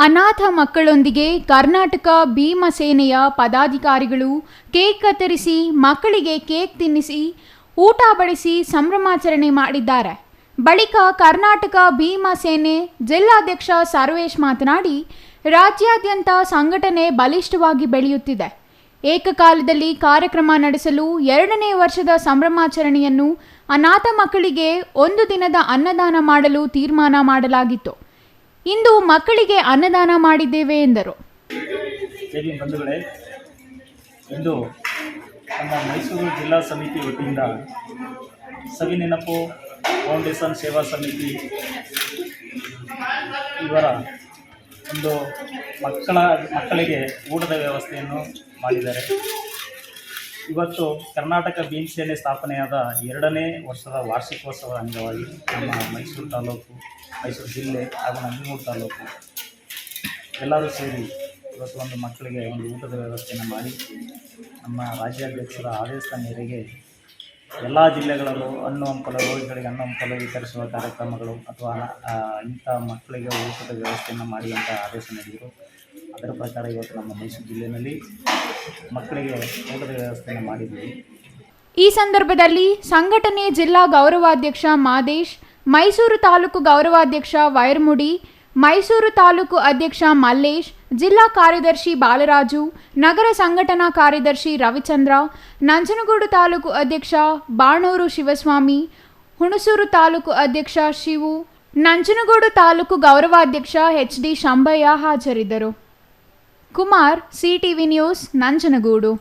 ಅನಾಥ ಮಕ್ಕಳೊಂದಿಗೆ ಕರ್ನಾಟಕ ಭೀಮಸೇನೆಯ ಪದಾಧಿಕಾರಿಗಳು ಕೇಕ್ ಕತ್ತರಿಸಿ ಮಕ್ಕಳಿಗೆ ಕೇಕ್ ತಿನ್ನಿಸಿ ಊಟ ಬಡಿಸಿ ಸಂಭ್ರಮಾಚರಣೆ ಮಾಡಿದ್ದಾರೆ. ಬಳಿಕ ಕರ್ನಾಟಕ ಭೀಮಸೇನೆ ಜಿಲ್ಲಾಧ್ಯಕ್ಷ ಸರ್ವೇಶ್ ಮಾತನಾಡಿ, ರಾಜ್ಯಾದ್ಯಂತ ಸಂಘಟನೆ ಬಲಿಷ್ಠವಾಗಿ ಬೆಳೆಯುತ್ತಿದೆ. ಏಕಕಾಲದಲ್ಲಿ ಕಾರ್ಯಕ್ರಮ ನಡೆಸಲು 2ನೇ ವರ್ಷದ ಸಂಭ್ರಮಾಚರಣೆಯನ್ನು ಅನಾಥ ಮಕ್ಕಳಿಗೆ 1 ದಿನದ ಅನ್ನದಾನ ಮಾಡಲು ತೀರ್ಮಾನ ಮಾಡಲಾಗಿತ್ತು. ಇಂದು ಮಕ್ಕಳಿಗೆ ಅನ್ನದಾನ ಮಾಡಿದ್ದೇವೆ ಎಂದರು. ಬಂಧುಗಳೇ, ಇಂದು ನಮ್ಮ ಮೈಸೂರು ಜಿಲ್ಲಾ ಸಮಿತಿ ವತಿಯಿಂದ ಸವಿನೆನಪು ಫೌಂಡೇಶನ್ ಸೇವಾ ಸಮಿತಿ ಇವರ ಒಂದು ಮಕ್ಕಳಿಗೆ ಊಟದ ವ್ಯವಸ್ಥೆಯನ್ನು ಮಾಡಿದ್ದಾರೆ. ಇವತ್ತು ಕರ್ನಾಟಕ ಭೀಮಸೇನೆ ಸ್ಥಾಪನೆಯಾದ 2ನೇ ವರ್ಷದ ವಾರ್ಷಿಕೋತ್ಸವದ ಅಂಗವಾಗಿ ನಮ್ಮ ಮೈಸೂರು ತಾಲೂಕು, ಮೈಸೂರು ಜಿಲ್ಲೆ ಹಾಗೂ ನಂಜನಗೂಡು ತಾಲೂಕು ಎಲ್ಲರೂ ಸೇರಿ ಇವತ್ತು ಒಂದು ಮಕ್ಕಳಿಗೆ ಒಂದು ಊಟದ ವ್ಯವಸ್ಥೆಯನ್ನು ಮಾಡಿ, ನಮ್ಮ ರಾಜ್ಯಾಧ್ಯಕ್ಷರ ಆದೇಶದ ಮೇರೆಗೆ ಎಲ್ಲ ಜಿಲ್ಲೆಗಳಲ್ಲೂ ಹಣ್ಣು ಹಂಪಲ ರೋಗಿಗಳಿಗೆ ಹಣ್ಣು ಹಂಪಲು ವಿತರಿಸುವ ಕಾರ್ಯಕ್ರಮಗಳು ಅಥವಾ ಇಂಥ ಮಕ್ಕಳಿಗೆ ಊಟದ ವ್ಯವಸ್ಥೆಯನ್ನು ಮಾಡಿ ಅಂತ ಆದೇಶ ನೀಡಿದರು. ಅದರ ಪ್ರಕಾರ ಇವತ್ತು ನಮ್ಮ ಮೈಸೂರು ಜಿಲ್ಲೆಯಲ್ಲಿ ಮಕ್ಕಳಿಗೆ ಊಟದ ವ್ಯವಸ್ಥೆಯನ್ನು ಮಾಡಿದ್ದೀವಿ. ಈ ಸಂದರ್ಭದಲ್ಲಿ ಸಂಘಟನೆ ಜಿಲ್ಲಾ ಗೌರವಾಧ್ಯಕ್ಷ ಮಾದೇಶ್, ಮೈಸೂರು ತಾಲೂಕು ಗೌರವಾಧ್ಯಕ್ಷ ವೈರ್ಮುಡಿ, ಮೈಸೂರು ತಾಲೂಕು ಅಧ್ಯಕ್ಷ ಮಲ್ಲೇಶ್, ಜಿಲ್ಲಾ ಕಾರ್ಯದರ್ಶಿ ಬಾಲರಾಜು, ನಗರ ಸಂಘಟನಾ ಕಾರ್ಯದರ್ಶಿ ರವಿಚಂದ್ರ, ನಂಜನಗೂಡು ತಾಲೂಕು ಅಧ್ಯಕ್ಷ ಬಾಣೂರು ಶಿವಸ್ವಾಮಿ, ಹುಣಸೂರು ತಾಲೂಕು ಅಧ್ಯಕ್ಷ ಶಿವು, ನಂಜನಗೂಡು ತಾಲೂಕು ಗೌರವಾಧ್ಯಕ್ಷ HD ಶಂಭಯ್ಯ ಹಾಜರಿದ್ದರು. Kumar, CTV news, Nanjangud.